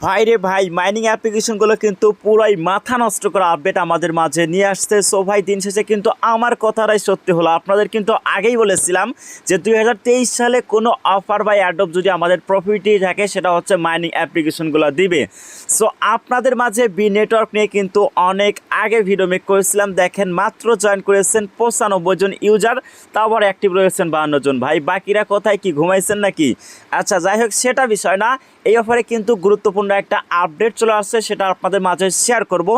ভাই রে ভাই, মাইনিং অ্যাপ্লিকেশনগুলো কিন্তু পুরাই মাথা নষ্ট করা আপডেট আমাদের মাঝে নিয়ে আসছে। সো ভাই, দিন শেষে কিন্তু আমার কথাটাই সত্যি হলো। আপনাদের কিন্তু আগেই বলেছিলাম যে 2023 সালে কোনো অফার বা অ্যাডপ যদি আমাদের প্রফিটই থাকে, সেটা হচ্ছে মাইনিং অ্যাপ্লিকেশনগুলো দিবে। সো আপনাদের মাঝে বি নেটওয়ার্ক নিয়ে কিন্তু অনেক আগে ভিডিও মেক করেছিলাম। দেখেন, মাত্র জয়েন করেছেন 95 জন ইউজার, তাও আবার অ্যাক্টিভ রয়েছেন 52 জন। ভাই, বাকিরা কোথায়, কি ঘুমাইছেন নাকি? আচ্ছা, যাই হোক, সেটা বিষয় না। এই অফারে কিন্তু গুরুত্বপূর্ণ একটা আপডেট চলে আসছে, সেটা আপনাদের মাঝে শেয়ার করব।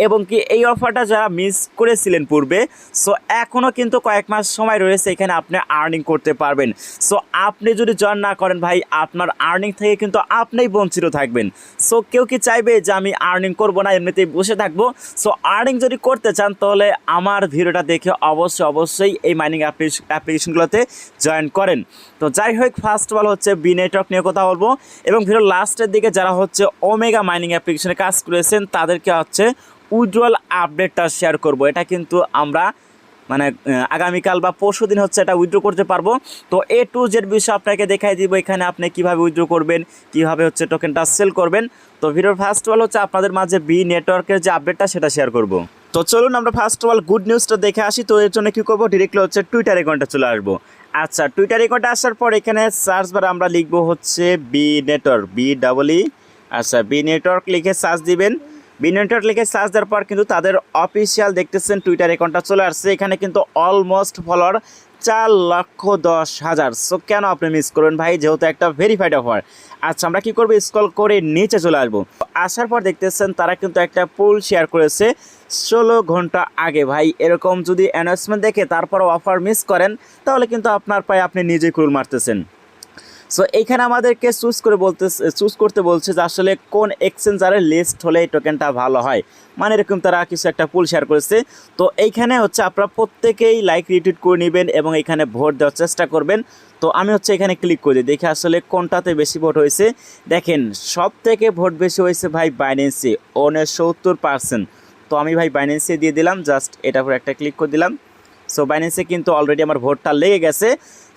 এবং কি এই অফারটা যারা মিস করেছিলেন পূর্বে, সো এখনও কিন্তু কয়েক মাস সময় রয়েছে, এখানে আপনি আর্নিং করতে পারবেন। সো আপনি যদি জয়েন না করেন ভাই, আপনার আর্নিং থেকে কিন্তু আপনিই বঞ্চিত থাকবেন। সো কেউ কি চাইবে যে আমি আর্নিং করব না, এমনিতেই বসে থাকবো? সো আর্নিং যদি করতে চান, তাহলে আমার ভিডিওটা দেখে অবশ্যই এই মাইনিং অ্যাপ্লিকেশনগুলোতে জয়েন করেন। তো যাই হোক, ফার্স্ট অফ অল হচ্ছে বি নেটওয়ার্ক নিয়ে কথা বলবো, এবং ভিডিও লাস্টের দিকে যারা হচ্ছে ওমেগা মাইনিং অ্যাপ্লিকেশনে কাজ করেছেন তাদেরকে হচ্ছে উইথড্রয়াল আপডেটটা শেয়ার করব। এটা কিন্তু আমরা আগামীকাল বা পরশু দিন হচ্ছে এটা উইথড্র করতে পারবো। তো A to Z বিষয় আপনাকে দেখাই দিব, এখানে আপনি কীভাবে উইথড্র করবেন, কীভাবে হচ্ছে টোকেনটা সেল করবেন। তো ভিডিওর ফার্স্ট অফ অল হচ্ছে আপনাদের মাঝে বি নেটওয়ার্কের যে আপডেটটা সেটা শেয়ার করব। তো চলুন আমরা ফার্স্ট অফ অল গুড নিউজটা দেখে আসি। তো এর জন্য কী করবো, ডিরেক্টলি হচ্ছে টুইটার অ্যাকাউন্টে চলে আসবো। আচ্ছা, টুইটার অ্যাকাউন্টে আসার পর এখানে সার্চ বারে আমরা লিখবো হচ্ছে বি নেটওয়ার্ক, বি নেটওয়ার্ক লিখে সার্চ দিবেন। বি নেটওয়ার্ক লিখে সার্চ দেওয়ার পর কিন্তু তাদের অফিসিয়াল দেখতেছেন টুইটার অ্যাকাউন্টটা চলে আসছে। এখানে কিন্তু অলমোস্ট ফলোয়ার 4,10,000। সো কেন আপনি মিস করবেন ভাই, যেহেতু একটা ভেরিফাইড অফার। আচ্ছা, আমরা কী করবো, স্ক্রল করে নিচে চলে আসবো। আসার পর দেখতেছেন তারা কিন্তু একটা পোল শেয়ার করেছে 16 ঘন্টা আগে। ভাই, এরকম যদি অ্যানাউন্সমেন্ট দেখে তারপরও অফার মিস করেন, তাহলে কিন্তু আপনার পায়ে আপনি নিজেই কুল মারতেছেন। সো এইখানে আমাদেরকে চুজ করতে বলছে যে আসলে কোন এক্সচেঞ্জারের লিস্ট হলে এই টোকেনটা ভালো হয়, মানে এরকম তারা কিছু একটা পুল শেয়ার করেছে। তো এইখানে হচ্ছে আপনারা প্রত্যেকেই লাইক রিটুইট করে নেবেন এবং এখানে ভোট দেওয়ার চেষ্টা করবেন। তো আমি হচ্ছে এখানে ক্লিক করে দেখি আসলে কোনটাতে বেশি ভোট হয়েছে। দেখেন, সব থেকে ভোট বেশি হয়েছে ভাই বাইন্যান্সে, 69%। তো আমি ভাই বাইন্যান্সে দিয়ে দিলাম, জাস্ট এটার উপর একটা ক্লিক করে দিলাম। সো বাইন্যান্সে কিন্তু অলরেডি আমার ভোটটা লেগে গেছে।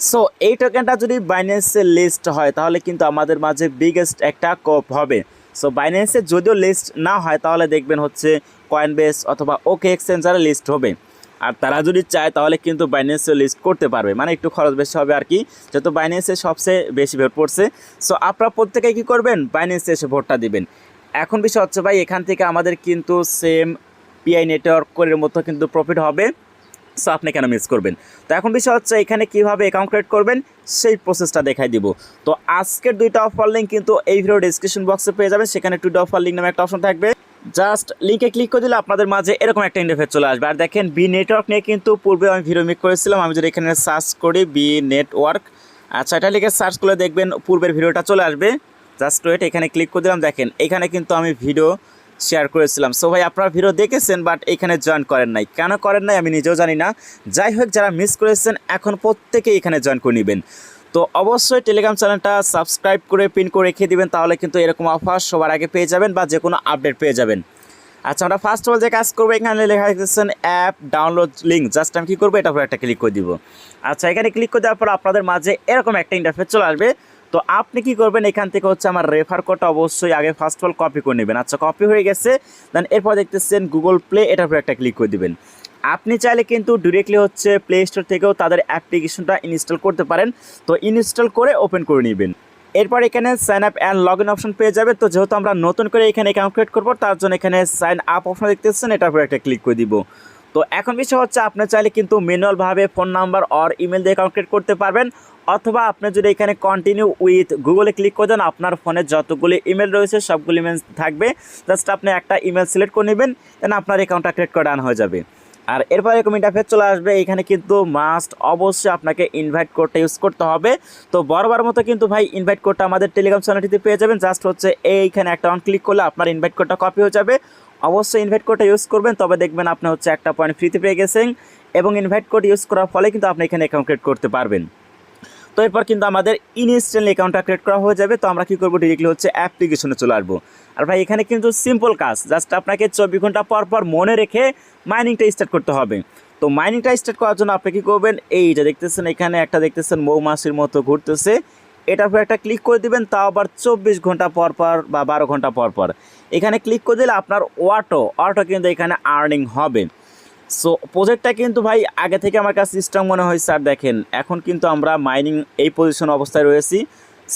সো এই টোকেনটা যদি বাইন্যান্সে লিস্ট হয়, তাহলে কিন্তু আমাদের মাঝে বিগেস্ট একটা কোপ হবে। সো বাইন্যান্সে যদিও লিস্ট না হয়, তাহলে দেখবেন হচ্ছে কয়েনবেস অথবা ওকে এক্সচেঞ্জারে লিস্ট হবে। আর তারা যদি চায় তাহলে কিন্তু বাইন্যান্সে লিস্ট করতে পারবে, মানে একটু খরচ বেশি হবে আর কি, যেহেতু বাইন্যান্সে সবচেয়ে বেশি ভোট পড়ছে। সো আপনারা প্রত্যেকেই কী করবেন, বাইন্যান্সে এসে ভোটটা দিবেন। এখন বিষয় হচ্ছে ভাই, এখান থেকে আমাদের কিন্তু সেম পিআই নেটওয়ার্ক কোরের মতো কিন্তু প্রফিট হবে। সো আপনি কেন মিস করবেন? তো এখন বিষয় হচ্ছে এখানে কীভাবে অ্যাকাউন্ট ক্রিয়েট করবেন সেই প্রসেসটা দেখাই দিব। তো আজকের দুইটা অফার লিঙ্ক কিন্তু এই ভিডিও ডিসক্রিপশন বক্সে পেয়ে যাবেন, সেখানে টুডে অফার লিঙ্ক নামে একটা অপশন থাকবে। জাস্ট লিঙ্কে ক্লিক করে দিলে আপনাদের মাঝে এরকম একটা ইন্টারফেস চলে আসবে। আর দেখেন, বি নেটওয়ার্ক নিয়ে কিন্তু পূর্বে আমি ভিডিও মেক করেছিলাম। আমি যদি এখানে সার্চ করি বি নেটওয়ার্ক, আচ্ছা এটা লিখে সার্চ করলে দেখবেন পূর্বের ভিডিওটা চলে আসবে। জাস্ট ওয়েট, এখানে ক্লিক করে দিলাম। দেখেন, এখানে কিন্তু আমি ভিডিও শেয়ার করেছিলাম। সো ভাই, আপনারা ভিডিও দেখেছেন, বাট এখানে জয়েন করেন নাই। কেন করেন নাই আমি নিজেও জানি না। যাই হোক, যারা মিস করেছেন এখন প্রত্যেকেই এখানে জয়েন করে নেবেন। তো অবশ্যই টেলিগ্রাম চ্যানেলটা সাবস্ক্রাইব করে পিন করে রেখে দিবেন, তাহলে কিন্তু এরকম অফার সবার আগে পেয়ে যাবেন বা যে কোনো আপডেট পেয়ে যাবেন। আচ্ছা, আমরা ফার্স্ট অফ অল যে কাজ করবো, এখানে লেখা দেখতেছেন অ্যাপ ডাউনলোড লিঙ্ক। জাস্ট আমি কী করবো, এটার উপর একটা ক্লিক করে দিব। আচ্ছা, এখানে ক্লিক করে দেওয়ার পর আপনাদের মাঝে এরকম একটা ইন্টারফেস চলে আসবে। তো আপনি কি করবেন, এখান থেকে হচ্ছে আমার রেফার কোডটা অবশ্যই আগে ফার্স্ট অফ অল কপি করে নেবেন। আচ্ছা, কপি হয়ে গেছে। দেন এরপর দেখতেছেন গুগল প্লে, এটার উপর একটা ক্লিক করে দিবেন। আপনি চাইলে কিন্তু ডিরেক্টলি হচ্ছে প্লে স্টোর থেকেও তাদের অ্যাপ্লিকেশনটা ইনস্টল করতে পারেন। তো ইনস্টল করে ওপেন করে নেবেন। এরপর এখানে sign up and log in option পেয়ে যাবে। তো যেহেতু আমরা নতুন করে এখানে অ্যাকাউন্ট ক্রিয়েট করবো, তার জন্য এখানে সাইন আপ অপশন দেখতেছেন, এটার উপর একটা ক্লিক করে দিব। তো এখন বিষয় হচ্ছে আপনি চাইলে কিন্তু ম্যানুয়ালভাবে ফোন নাম্বার আর ইমেল দিয়ে অ্যাকাউন্ট ক্রিয়েট করতে পারবেন, অথবা আপনি যদি এখানে কন্টিনিউ উইথ গুগলে ক্লিক করে দেন, আপনার ফোনে যতগুলি ইমেল রয়েছে সবগুলি ইমেল থাকবে। জাস্ট আপনি একটা ইমেল সিলেক্ট করে নেবেন, দেন আপনার অ্যাকাউন্টটা ক্রিয়েট করে ডান হয়ে যাবে। আর এরপর এরকম ইন্টারফেস চলে আসবে। এখানে কিন্তু মাস্ট অবশ্যই আপনাকে ইনভাইট কোডটা ইউজ করতে হবে। তো বরাবর মতো কিন্তু ভাই ইনভাইট কোডটা আমাদের টেলিগ্রাম চ্যানেলটিতে পেয়ে যাবেন। জাস্ট হচ্ছে এইখানে একটা অন ক্লিক করলে আপনার ইনভাইট কোডটা কপি হয়ে যাবে। অবশ্যই ইনভাইট কোডটা ইউজ করবেন, তবে দেখবেন আপনি হচ্ছে একটা পয়েন্ট ফ্রিতে পেয়ে গেছেন, এবং ইনভাইট কোড ইউজ করার ফলে কিন্তু আপনি এখানে অ্যাকাউন্ট ক্রিয়েট করতে পারবেন। তো এরপর কিন্তু আমাদের ইনস্ট্যান্টলি অ্যাকাউন্টটা ক্রিয়েট করা হয়ে যাবে। তো আমরা কী করবো, ডিরেক্টলি হচ্ছে অ্যাপ্লিকেশনে চলে আসবো। আর ভাই, এখানে কিন্তু সিম্পল কাজ, জাস্ট আপনাকে 24 ঘন্টা পর পর মনে রেখে মাইনিংটা স্টার্ট করতে হবে। তো মাইনিংটা স্টার্ট করার জন্য আপনি কী করবেন, এই যে দেখতেছেন এখানে একটা দেখতেছেন মৌমাছির মতো ঘুরতেছে, এটার উপর একটা ক্লিক করে দিবেন, তাও আবার 24 ঘন্টা পর পর বা 12 ঘন্টা পর পর। এখানে ক্লিক করে দিলে আপনার অটো কিন্তু এখানে আর্নিং হবে। সো প্রজেক্টটা কিন্তু ভাই আগে থেকে আমার কাছে স্ট্রং মনে হয়েছে। আর দেখেন এখন কিন্তু আমরা মাইনিং এই পজিশন অবস্থায় রয়েছি।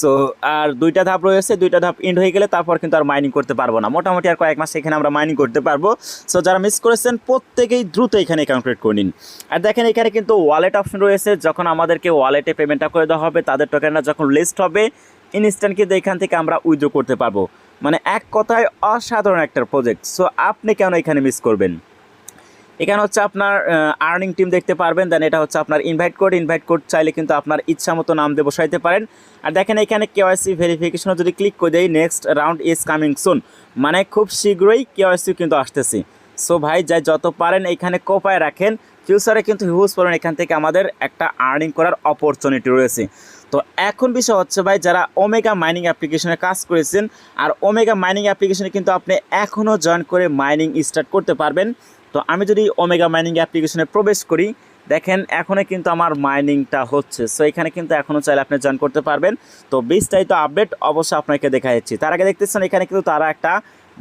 সো আর 2টা ধাপ রয়েছে, 2টা ধাপ এন্ড হয়ে গেলে তারপর কিন্তু আর মাইনিং করতে পারবো না, মোটামুটি আর কয়েক মাস এখানে আমরা মাইনিং করতে পারবো। সো যারা মিস করেছেন প্রত্যেকেই দ্রুত এখানে অ্যাকাউন্ট ক্রিয়েট করে নিন। আর দেখেন এখানে কিন্তু ওয়ালেট অপশন রয়েছে, যখন আমাদেরকে ওয়ালেটে পেমেন্টটা করে দেওয়া হবে, তাদের টোকেনটা যখন লিস্ট হবে ইনস্ট্যান্ট কিন্তু এখান থেকে আমরা উইথড্র করতে পারবো। মানে এক কথায় অসাধারণ একটা প্রজেক্ট। সো আপনি কেন এখানে মিস করবেন? এখানে হচ্ছে আপনার আর্নিং টিম দেখতে পারবেন। দেন এটা হচ্ছে আপনার ইনভাইট কোড চাইলে কিন্তু আপনার ইচ্ছা মতো নাম দিয়ে বসাইতে পারেন। আর দেখেন এখানে কেওয়াইসি ভেরিফিকেশনও যদি ক্লিক করে দেই, next round is coming soon, মানে খুব শীঘ্রই কেওয়াইসি কিন্তু আসতেছি। সো ভাই যাই যত পারেন এখানে কোপায় রাখেন, ফিউচারে কিন্তু হিউজ পরিমাণ এখান থেকে আমাদের একটা আর্নিং করার অপরচুনিটি রয়েছে। তো এখন বিষয় হচ্ছে ভাই, যারা ওমেগা মাইনিং অ্যাপ্লিকেশনে কাজ করেছেন আর ওমেগা মাইনিং অ্যাপ্লিকেশনে কিন্তু আপনি এখনও জয়েন করে মাইনিং স্টার্ট করতে পারবেন। তো আমি যদি ওমেগা মাইনিং অ্যাপ্লিকেশনে প্রবেশ করি, দেখেন এখনও কিন্তু আমার মাইনিংটা হচ্ছে। সো এখানে কিন্তু এখনও চাইলে আপনি জয়েন করতে পারবেন। তো বিস্তারিত আপডেট অবশ্যই আপনাকে দেখা যাচ্ছে। তার আগে দেখতেছেন এখানে কিন্তু তারা একটা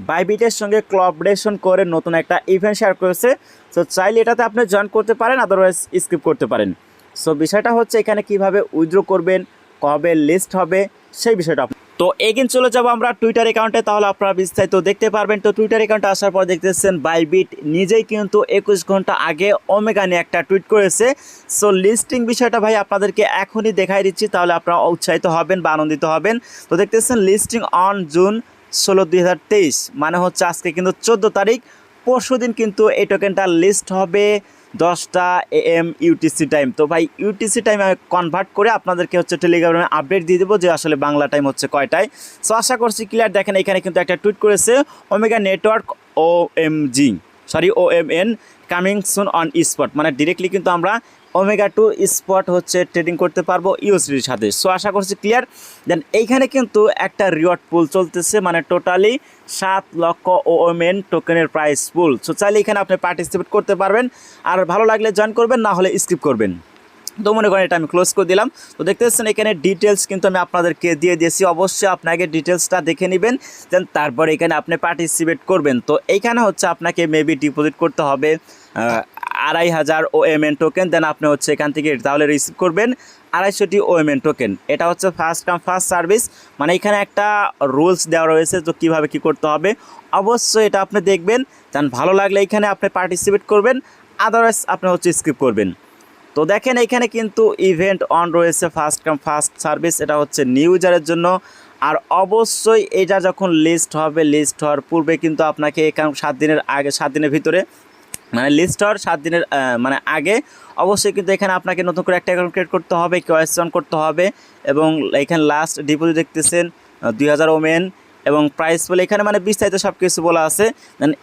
বাইবিটের সঙ্গে কোলাবোরেশন করে নতুন একটা ইভেন্ট শেয়ার করেছে। সো চাইলে এটাতে আপনি জয়েন করতে পারেন, আদারওয়াইজ স্কিপ করতে পারেন। সো বিষয়টা হচ্ছে এখানে কিভাবে উইথড্র করবেন, কবে লিস্ট হবে সেই বিষয়টা। তো এগিন চলে যাব আমরা টুইটার অ্যাকাউন্টে, তাহলে আপনারা বিস্তারিত দেখতে পারবেন। তো টুইটার অ্যাকাউন্টে আসার পর দেখতেছেন বাইবিট নিজেই কিন্তু 21 ঘন্টা আগে ওমেগা নিয়ে একটা টুইট করেছে। সো লিস্টিং বিষয়টা ভাই আপনাদেরকে এখনই দেখাই দিচ্ছি, তাহলে আপনারা উৎসাহিত হবেন বা আনন্দিত হবেন। তো দেখতেছেন লিস্টিং অন জুন 16, 2023, মানে হচ্ছে আজকে কিন্তু 14 তারিখ, পরশু দিন কিন্তু এই টোকেনটা লিস্ট হবে 10টা AM ইউটিসি টাইম। তো ভাই ইউটিসি টাইমে কনভার্ট করে আপনাদেরকে হচ্ছে টেলিগ্রামে আপডেট দিয়ে দেবো যে আসলে বাংলা টাইম হচ্ছে কয়টায়। সো আশা করছি ক্লিয়ার। দেখেন এখানে কিন্তু একটা টুইট করেছে omega network OMN coming soon on spot, মানে ডিরেক্টলি কিন্তু আমরা ওমেগা 2 স্পট হচ্ছে ট্রেডিং করতে পারবো ইউএসডির সাথে। সো আশা করছি ক্লিয়ার। দেন এইখানে কিন্তু একটা রিওয়ার্ড পুল চলতেছে, মানে টোটালি 7 লক্ষ OMN টোকেনের প্রাইস পুল। সো চাইলে এখানে আপনি পার্টিসিপেট করতে পারবেন, আর ভালো লাগলে জয়েন করবেন, না হলে স্কিপ করবেন। তো মনে করেন এটা আমি ক্লোজ করে দিলাম। তো দেখতে পাচ্ছেন এখানে ডিটেলস কিন্তু আমি আপনাদেরকে দিয়ে দিয়েছি, অবশ্যই আপনাকে ডিটেলসটা দেখে নেবেন, দেন তারপরে এখানে আপনি পার্টিসিপেট করবেন। তো এইখানে হচ্ছে আপনাকে মেবি ডিপোজিট করতে হবে 2500 OMN টোকেন, দেন আপনি হচ্ছে এখান থেকে তাহলে রিসিভ করবেন 250টি OMN টোকেন। এটা হচ্ছে ফার্স্ট কাম ফার্স্ট সার্ভিস, মানে এখানে একটা রুলস দেওয়া রয়েছে তো কীভাবে কী করতে হবে, অবশ্যই এটা আপনি দেখবেন। দেন ভালো লাগলে এখানে আপনি পার্টিসিপেট করবেন, আদারওয়াইজ আপনি হচ্ছে স্কিপ করবেন। তো দেখেন এখানে কিন্তু ইভেন্ট অন রয়েছে, ফার্স্ট কাম ফার্স্ট সার্ভিস, এটা হচ্ছে নিউ ইউজারের জন্য। আর অবশ্যই এটা যখন লিস্ট হবে, লিস্ট হওয়ার পূর্বে কিন্তু আপনাকে এখানে 7 দিনের আগে, 7 দিনের ভিতরে, মানে লিস্ট হওয়ার 7 দিনের মানে আগে অবশ্যই কিন্তু এখানে আপনাকে নতুন করে একটা অ্যাকাউন্ট ক্রিয়েট করতে হবে, কেওয়াইসি অন করতে হবে। এবং এখানে লাস্ট ডিপোজিট দেখতেছেন 2000 OMN এবং প্রাইস বলে এখানে মানে বিস্তারিত সব কিছু বলা আছে।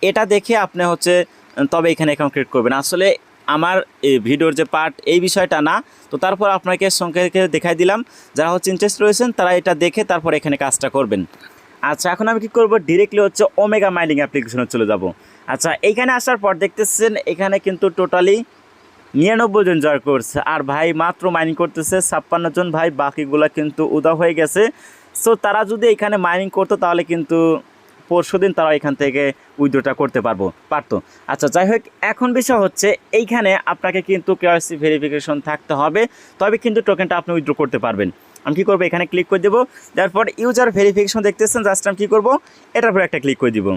এটা দেখে আপনি হচ্ছে তবে এখানে অ্যাকাউন্ট ক্রিয়েট করবেন। আসলে আমার এই ভিডিওর যে পার্ট এই বিষয়টা না, তো তারপর আপনাকে সংক্ষেপে দেখাই দিলাম। যারা হচ্ছে ইন্টারেস্ট রয়েছেন তারা এটা দেখে তারপর এখানে কাজটা করবেন। আচ্ছা এখন আমি কী করবো, ডিরেক্টলি হচ্ছে ওমেগা মাইনিং অ্যাপ্লিকেশনে চলে যাব। আচ্ছা এইখানে আসার পর দেখতেছেন এখানে কিন্তু টোটালি 99 জন জয়েন করছে, আর ভাই মাত্র মাইনিং করতেছে 56 জন ভাই, বাকিগুলো কিন্তু উদা হয়ে গেছে। সো তারা যদি এখানে মাইনিং করতো তাহলে কিন্তু পরশুদিন তারা এখান থেকে উইথড্রটা করতে পারতো। আচ্ছা যাই হোক, এখন বিষয় হচ্ছে এইখানে আপনাকে কিন্তু কেওয়াইসি ভেরিফিকেশন থাকতে হবে, তবে কিন্তু টোকেনটা আপনি উইথড্র করতে পারবেন। আমি কী করবো, এখানে ক্লিক করে দেবো। তারপর ইউজার ভেরিফিকেশন দেখতেছেন, জাস্ট আমি কী করবো, এটার পর একটা ক্লিক করে দিব।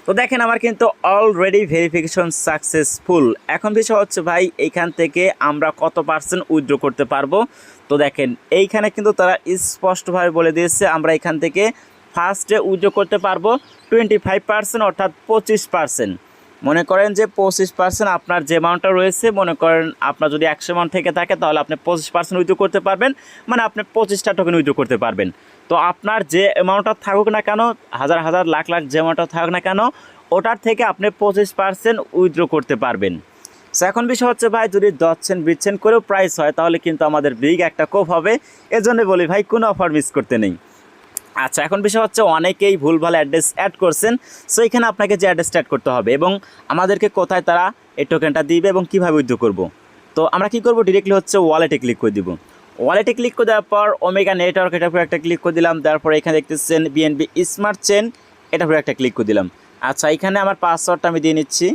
তো দেখেন আমার কিন্তু অলরেডি ভেরিফিকেশন সাকসেসফুল। এখন বিষয় হচ্ছে ভাই এইখান থেকে আমরা কত % উইথড্র করতে পারবো। তো দেখেন এইখানে কিন্তু তারা স্পষ্টভাবে বলে দিয়েছে আমরা এখান থেকে ফার্স্টে উইথড্র করতে পারবো 25%, অর্থাৎ 25%। মনে করেন যে 25% আপনার যে অ্যামাউন্টটা রয়েছে, মনে করেন আপনার যদি 100 অ্যামাউন্ট থেকে থাকে তাহলে আপনি 25% উইথড্র করতে পারবেন, মানে আপনি 25টা টোকেন উইথড্র করতে পারবেন। তো আপনার যে অ্যামাউন্টটা থাকুক না কেন, হাজার হাজার লাখ লাখ যে অ্যামাউন্টটা থাকুক না কেন, ওটার থেকে আপনি 25% উইথড্র করতে পারবেন। সো এখন বিষয় হচ্ছে ভাই যদি 10 সেন্ট 20 সেন্ট করেও প্রাইস হয় তাহলে কিন্তু আমাদের বিগ একটা কোপ হবে। এজন্য বলি ভাই কোনো অফার মিস করতে নেই। আচ্ছা এখন বিষয় হচ্ছে অনেকেই ভুলভাল অ্যাড্রেস অ্যাড করছেন। সো এখানে আপনাকে যে অ্যাড্রেসটা অ্যাড করতে হবে এবং আমাদেরকে কোথায় তারা এই টোকেনটা দিবে এবং কীভাবে উইথড্র করব। তো আমরা কী করব, ডিরেক্টলি হচ্ছে ওয়ালেটে ক্লিক করে দিব। ওয়ালেটে ক্লিক করে দেওয়ার পর ওমেগা নেটওয়ার্ক এটার উপরে একটা ক্লিক করে দিলাম, তারপর এখানে দেখতেছেন বিএনবি স্মার্ট চেন এটার উপরে একটা ক্লিক করে দিলাম। আচ্ছা, এখানে আমার পাসওয়ার্ডটা আমি দিয়ে নিচ্ছি।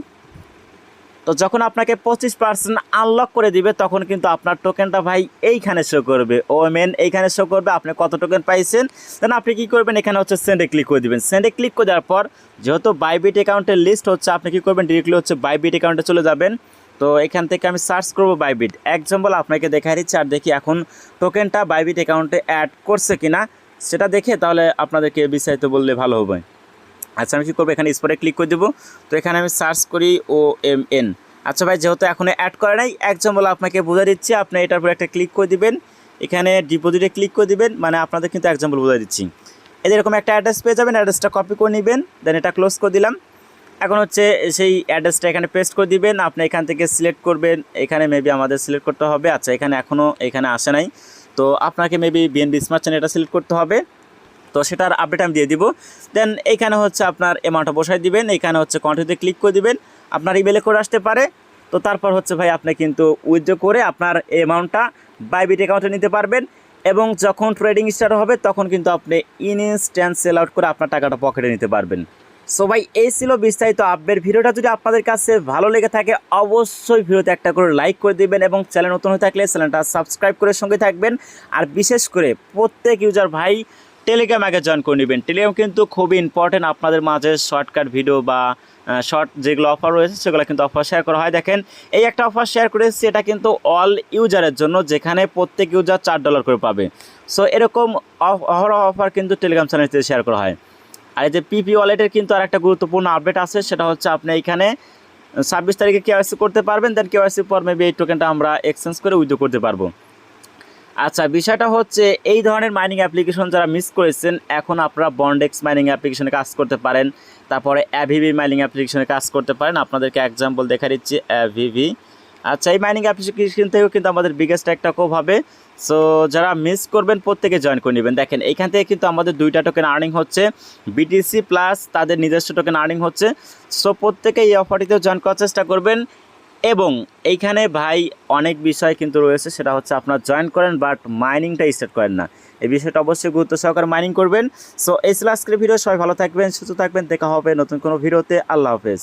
তো যখন আপনাকে 25% আনলক করে দিবে তখন কিন্তু আপনার টোকেনটা ভাই এইখানে শো করবে, ওমেন এইখানে শো করবে আপনি কত টোকেন পাইছেন। দেন আপনি কী করবেন, এখানে হচ্ছে সেন্ডে ক্লিক করে দিবেন। সেন্ডে ক্লিক করে দেওয়ার পর যেহেতু বাইবিট অ্যাকাউন্টের লিস্ট হচ্ছে, আপনি কী করবেন, ডিরেক্টলি হচ্ছে বাইবিট অ্যাকাউন্টে চলে যাবেন। তো এখান থেকে আমি সার্চ করব বাইবিট, এক্সাম্পল আপনাকে দেখাই দিচ্ছি, আর দেখি এখন টোকেনটা বাইবিট অ্যাকাউন্টে অ্যাড করছে কিনা সেটা দেখে তাহলে আপনাদেরকে বিস্তারিত বললে ভালো হবে। আচ্ছা, আমি কী করবো, এখানে স্পটে ক্লিক করে দেবো। তো এখানে আমি সার্চ করি OMN। আচ্ছা ভাই, যেহেতু এখনও অ্যাড করে নাই, এক্সাম্পল আপনাকে বোঝা দিচ্ছি, আপনি এটার উপর একটা ক্লিক করে দিবেন, এখানে ডিপোজিটে ক্লিক করে দিবেন, মানে আপনাদের কিন্তু এক্সাম্পল বোঝা দিচ্ছি। এরকম একটা অ্যাড্রেস পেয়ে যাবেন, অ্যাড্রেসটা কপি করে নেবেন, দেন এটা ক্লোজ করে দিলাম। এখন হচ্ছে সেই অ্যাড্রেসটা এখানে পেস্ট করে দিবেন, আপনি এখান থেকে সিলেক্ট করবেন, এখানে মেবি আমাদের সিলেক্ট করতে হবে। আচ্ছা, এখনও এখানে আসে নাই, তো আপনাকে মেবি বিএনবি স্মার্ট চেন এটা সিলেক্ট করতে হবে, তো সেটার আপডেট আমি দিয়ে দিব। দেন এইখানে হচ্ছে আপনার অ্যামাউন্টটা বসাই দিবেন, এইখানে হচ্ছে কন্টিনিউতে ক্লিক করে দিবেন, আপনার ইমেলে করে আসতে পারে। তো তারপর হচ্ছে ভাই আপনি কিন্তু উইথড্র করে আপনার অ্যামাউন্টটা বাইবিট অ্যাকাউন্টে নিতে পারবেন, এবং যখন ট্রেডিং স্টার্ট হবে তখন কিন্তু আপনি ইনস্ট্যান্ট সেল আউট করে আপনার টাকাটা পকেটে নিতে পারবেন। সো ভাই, এই ছিল বিস্তারিত আপডেট। ভিডিওটা যদি আপনাদের কাছে ভালো লেগে থাকে অবশ্যই ভিডিওতে একটা করে লাইক করে দিবেন, এবং চ্যানেল নতুন হয়ে থাকলে চ্যানেলটা সাবস্ক্রাইব করে সঙ্গে থাকবেন। আর বিশেষ করে প্রত্যেক ইউজার ভাই টেলিগ্রাম আগে জয়েন করে নেবেন। টেলিগ্রাম কিন্তু খুবই ইম্পর্টেন্ট, আপনাদের মাঝে শর্টকাট ভিডিও বা শর্ট যেগুলো অফার রয়েছে সেগুলো কিন্তু অফার শেয়ার করা হয়। দেখেন, এই একটা অফার শেয়ার করেছি, এটা কিন্তু অল ইউজারের জন্য, যেখানে প্রত্যেক ইউজার $4 করে পাবে। সো এরকম অফার কিন্তু টেলিগ্রাম চ্যানেলতে শেয়ার করা হয়। আর এই যে পিপি ওয়ালেটের কিন্তু আর একটা গুরুত্বপূর্ণ আপডেট আছে, সেটা হচ্ছে আপনি এইখানে 26 তারিখে KYC করতে পারবেন, দেন KYC পর মেবি এই টোকেনটা আমরা এক্সচেঞ্জ করে উইথড্র করতে পারবো। আচ্ছা, বিষয়টা হচ্ছে এই ধরনের মাইনিং অ্যাপ্লিকেশন যারা মিস করেছেন, এখন আপনারা বন্ডেক্স মাইনিং অ্যাপ্লিকেশনে কাজ করতে পারেন, তারপরে অ্যাভিভি মাইনিং অ্যাপ্লিকেশনে কাজ করতে পারেন। আপনাদেরকে এক্সাম্পল দেখা দিচ্ছি, অ্যাভিভি। আচ্ছা, এই মাইনিং অ্যাপ্লিকেশন থেকেও কিন্তু আমাদের বিগেস্ট একটা কোপ হবে। সো যারা মিস করবেন প্রত্যেকে জয়েন করে নেবেন। দেখেন, এইখান থেকে কিন্তু আমাদের 2টা টোকেন আর্নিং হচ্ছে, বিটিসি প্লাস তাদের নিজস্ব টোকেন আর্নিং হচ্ছে। সো প্রত্যেকে এই অফারটিতেও জয়েন করার চেষ্টা করবেন। এবং এইখানে ভাই অনেক বিষয় কিন্তু রয়েছে, সেটা হচ্ছে আপনার জয়েন করেন বাট মাইনিংটা স্টার্ট করেন না, এই বিষয়টা অবশ্যই গুরুত্ব সহকারে মাইনিং করবেন। সো এই ছিল আজকের ভিডিও, সবাই ভালো থাকবেন, সুস্থ থাকবেন, দেখা হবে নতুন কোনো ভিডিওতে। আল্লাহ হাফেজ।